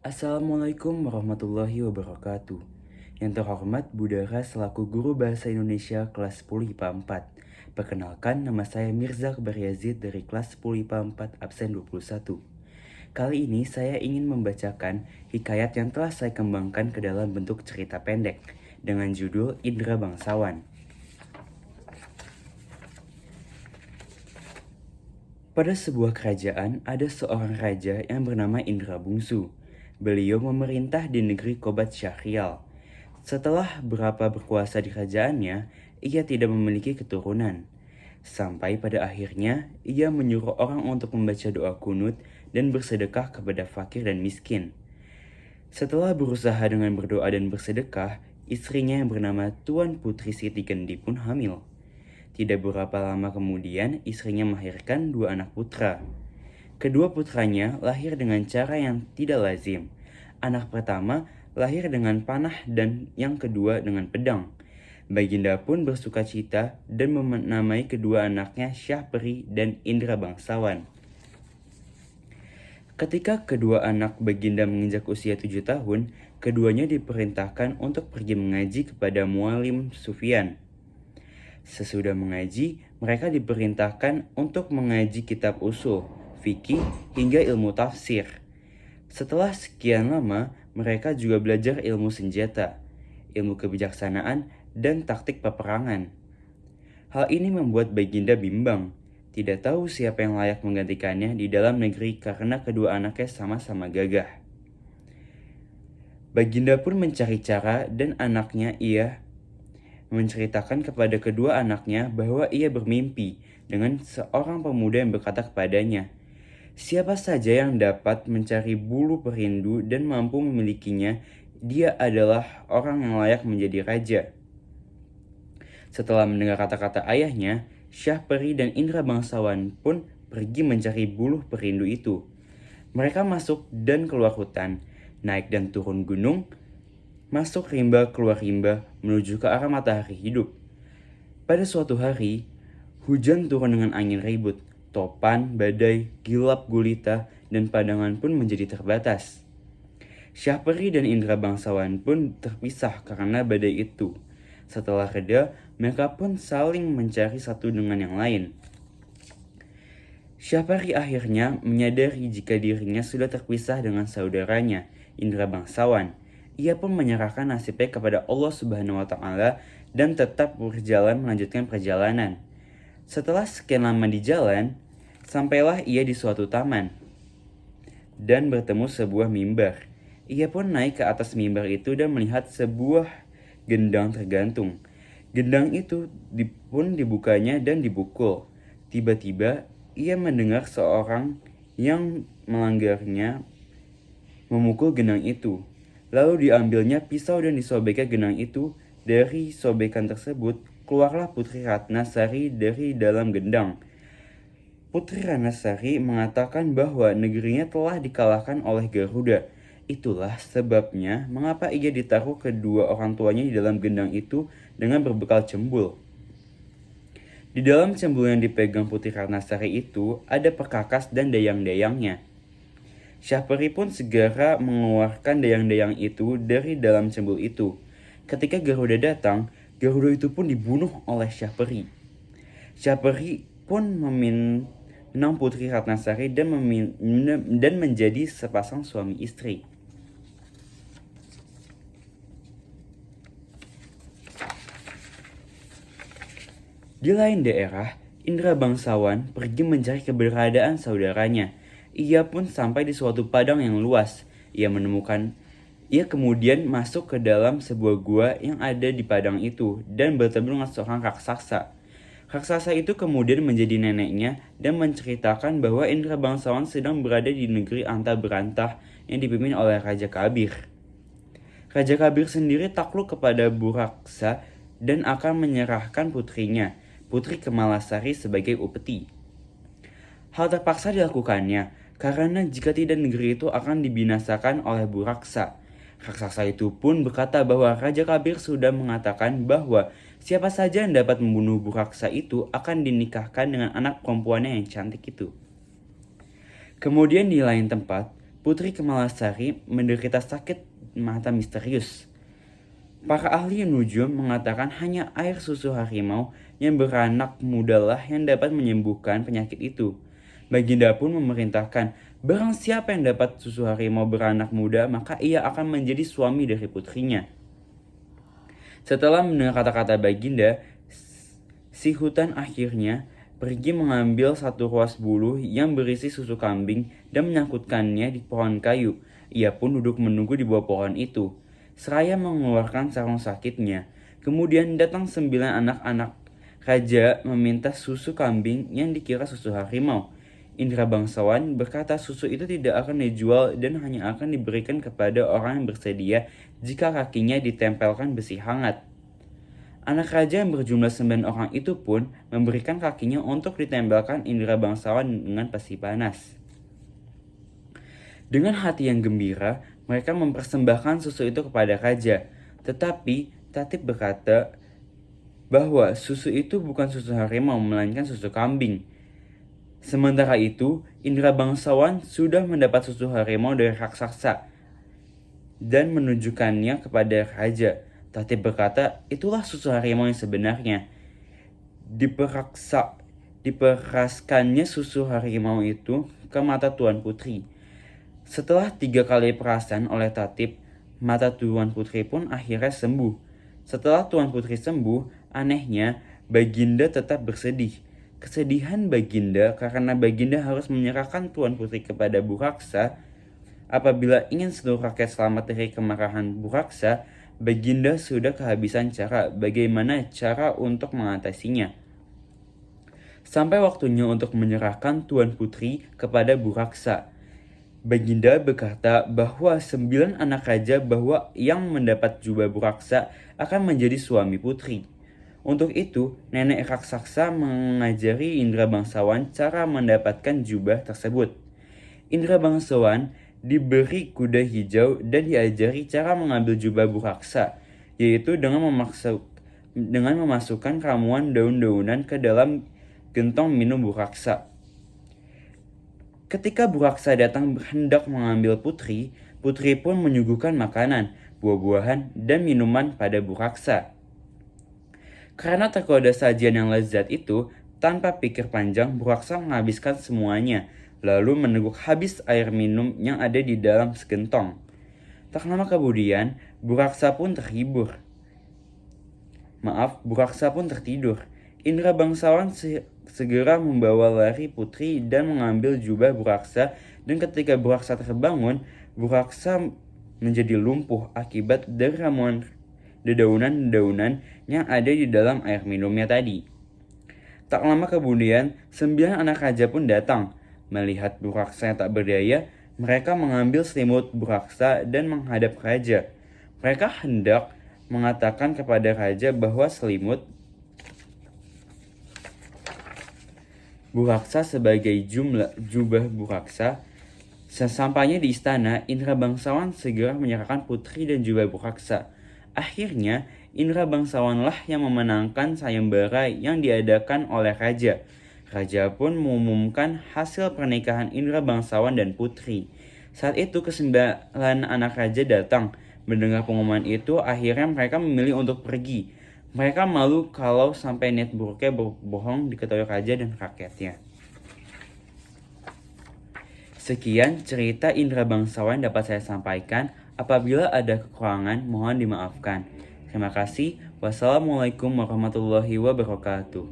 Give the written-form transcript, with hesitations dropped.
Assalamualaikum warahmatullahi wabarakatuh. Yang terhormat Budara selaku Guru Bahasa Indonesia kelas 10 IPA 4. Perkenalkan, nama saya Mirza Akbar Yazid dari kelas 10 IPA 4 absen 21. Kali ini saya ingin membacakan hikayat yang telah saya kembangkan ke dalam bentuk cerita pendek dengan judul Indra Bangsawan. Pada sebuah kerajaan ada seorang raja yang bernama Indra Bungsu. Beliau memerintah di negeri Kobat Syahrial. Setelah berapa berkuasa di kerajaannya, ia tidak memiliki keturunan. Sampai pada akhirnya, ia menyuruh orang untuk membaca doa kunut dan bersedekah kepada fakir dan miskin. Setelah berusaha dengan berdoa dan bersedekah, istrinya yang bernama Tuan Putri Siti Kendi pun hamil. Tidak berapa lama kemudian, istrinya melahirkan dua anak putra. Kedua putranya lahir dengan cara yang tidak lazim. Anak pertama lahir dengan panah dan yang kedua dengan pedang. Baginda pun bersuka cita dan menamai kedua anaknya Syahperi dan Indra Bangsawan. Ketika kedua anak Baginda menginjak usia 7 tahun, keduanya diperintahkan untuk pergi mengaji kepada Mualim Sufyan. Sesudah mengaji, mereka diperintahkan untuk mengaji kitab usul, fikih, hingga ilmu tafsir. Setelah sekian lama, mereka juga belajar ilmu senjata, ilmu kebijaksanaan, dan taktik peperangan. Hal ini membuat Baginda bimbang, tidak tahu siapa yang layak menggantikannya di dalam negeri karena kedua anaknya sama-sama gagah. Baginda pun mencari cara dan anaknya menceritakan kepada kedua anaknya bahwa ia bermimpi dengan seorang pemuda yang berkata kepadanya, "Siapa saja yang dapat mencari bulu perindu dan mampu memilikinya, dia adalah orang yang layak menjadi raja." Setelah mendengar kata-kata ayahnya, Syahperi dan Indra Bangsawan pun pergi mencari bulu perindu itu. Mereka masuk dan keluar hutan, naik dan turun gunung, masuk rimba keluar rimba menuju ke arah matahari hidup. Pada suatu hari, hujan turun dengan angin ribut, topan, badai, gilap gulita, dan pandangan pun menjadi terbatas. Syahperi dan Indra Bangsawan pun terpisah karena badai itu. Setelah reda, mereka pun saling mencari satu dengan yang lain. Syahperi akhirnya menyadari jika dirinya sudah terpisah dengan saudaranya, Indra Bangsawan. Ia pun menyerahkan nasibnya kepada Allah Subhanahu wa Ta'ala dan tetap melanjutkan perjalanan. Setelah sekian lama di jalan, sampailah ia di suatu taman dan bertemu sebuah mimbar. Ia pun naik ke atas mimbar itu dan melihat sebuah gendang tergantung. Gendang itu pun dibukanya dan dipukul. Tiba-tiba ia mendengar seorang yang melanggarnya memukul gendang itu. Lalu diambilnya pisau dan disobeknya gendang itu. Dari sobekan tersebut, keluarlah Putri Ratnasari dari dalam gendang. Putri Ratnasari mengatakan bahwa negerinya telah dikalahkan oleh Garuda. Itulah sebabnya mengapa ia ditaruh kedua orang tuanya di dalam gendang itu dengan berbekal cembul. Di dalam cembul yang dipegang Putri Ratnasari itu ada perkakas dan dayang-dayangnya. Syahperi pun segera mengeluarkan dayang-dayang itu dari dalam cembul itu. Ketika Garuda datang, Garuda itu pun dibunuh oleh Syahperi. Syahperi pun meminang Putri Ratnasari dan menjadi sepasang suami istri. Di lain daerah, Indra Bangsawan pergi mencari keberadaan saudaranya. Ia pun sampai di suatu padang yang luas. Ia kemudian masuk ke dalam sebuah gua yang ada di padang itu dan bertemu dengan seorang raksasa. Raksasa itu kemudian menjadi neneknya dan menceritakan bahwa Indra Bangsawan sedang berada di negeri Anta Berantah yang dipimpin oleh Raja Kabir. Raja Kabir sendiri takluk kepada Buraksa dan akan menyerahkan putrinya, Putri Kemalasari, sebagai upeti. Hal terpaksa dilakukannya karena jika tidak negeri itu akan dibinasakan oleh Buraksa. Raksasa itu pun berkata bahwa Raja Kabir sudah mengatakan bahwa siapa saja yang dapat membunuh Buraksa itu akan dinikahkan dengan anak perempuannya yang cantik itu. Kemudian di lain tempat, Putri Kemalasari menderita sakit mata misterius. Para ahli nujum mengatakan hanya air susu harimau yang beranak muda lah yang dapat menyembuhkan penyakit itu. Baginda pun memerintahkan, barang siapa yang dapat susu harimau beranak muda, maka ia akan menjadi suami dari putrinya. Setelah mendengar kata-kata Baginda, si hutan akhirnya pergi mengambil satu ruas buluh yang berisi susu kambing dan menyangkutkannya di pohon kayu. Ia pun duduk menunggu di bawah pohon itu. Seraya mengeluarkan sarung sakitnya. Kemudian datang 9 anak-anak raja meminta susu kambing yang dikira susu harimau. Indra bangsawan berkata susu itu tidak akan dijual dan hanya akan diberikan kepada orang yang bersedia jika kakinya ditempelkan besi hangat. Anak raja yang berjumlah 9 orang itu pun memberikan kakinya untuk ditempelkan Indra bangsawan dengan pesi panas. Dengan hati yang gembira, mereka mempersembahkan susu itu kepada raja. Tetapi Tatib berkata bahwa susu itu bukan susu harimau melainkan susu kambing. Sementara itu, Indra bangsawan sudah mendapat susu harimau dari raksasa dan menunjukkannya kepada raja. Tatib berkata, itulah susu harimau yang sebenarnya. Diperaskannya susu harimau itu ke mata Tuan Putri. Setelah 3 kali perasan oleh Tatib, mata Tuan Putri pun akhirnya sembuh. Setelah Tuan Putri sembuh, anehnya Baginda tetap bersedih. Kesedihan Baginda karena Baginda harus menyerahkan Tuan Putri kepada Buraksa. Apabila ingin seluruh rakyat selamat dari kemarahan Buraksa, Baginda sudah kehabisan cara bagaimana cara untuk mengatasinya. Sampai waktunya untuk menyerahkan Tuan Putri kepada Buraksa. Baginda berkata bahwa 9 anak raja bahwa yang mendapat jubah Buraksa akan menjadi suami putri. Untuk itu, nenek raksasa mengajari Indra bangsawan cara mendapatkan jubah tersebut. Indra bangsawan diberi kuda hijau dan diajari cara mengambil jubah Buraksa, yaitu dengan memasukkan ramuan daun-daunan ke dalam gentong minum Buraksa. Ketika Buraksa datang hendak mengambil putri, putri pun menyuguhkan makanan, buah-buahan, dan minuman pada Buraksa. Karena tergoda sajian yang lezat itu, tanpa pikir panjang, Buraksa menghabiskan semuanya, lalu meneguk habis air minum yang ada di dalam segentong. Tak lama kemudian, Buraksa pun tertidur. Indra bangsawan segera membawa lari putri dan mengambil jubah Buraksa, dan ketika Buraksa terbangun, Buraksa menjadi lumpuh akibat dari ramuan dedaunan-dedaunan yang ada di dalam air minumnya tadi. Tak lama kemudian, 9 anak raja pun datang. Melihat Buraksa yang tak berdaya, mereka mengambil selimut Buraksa dan menghadap raja. Mereka hendak mengatakan kepada raja bahwa selimut Buraksa sebagai jubah Buraksa. Sesampainya di istana, Indra bangsawan segera menyerahkan putri dan jubah Buraksa. Akhirnya, Indra bangsawanlah yang memenangkan sayembara yang diadakan oleh raja. Raja pun mengumumkan hasil pernikahan Indra bangsawan dan putri. Saat itu ke-9 anak raja datang. Mendengar pengumuman itu, akhirnya mereka memilih untuk pergi. Mereka malu kalau sampai niat buruknya berbohong diketahui raja dan rakyatnya. Sekian cerita Indra bangsawan dapat saya sampaikan. Apabila ada kekurangan, mohon dimaafkan. Terima kasih. Wassalamualaikum warahmatullahi wabarakatuh.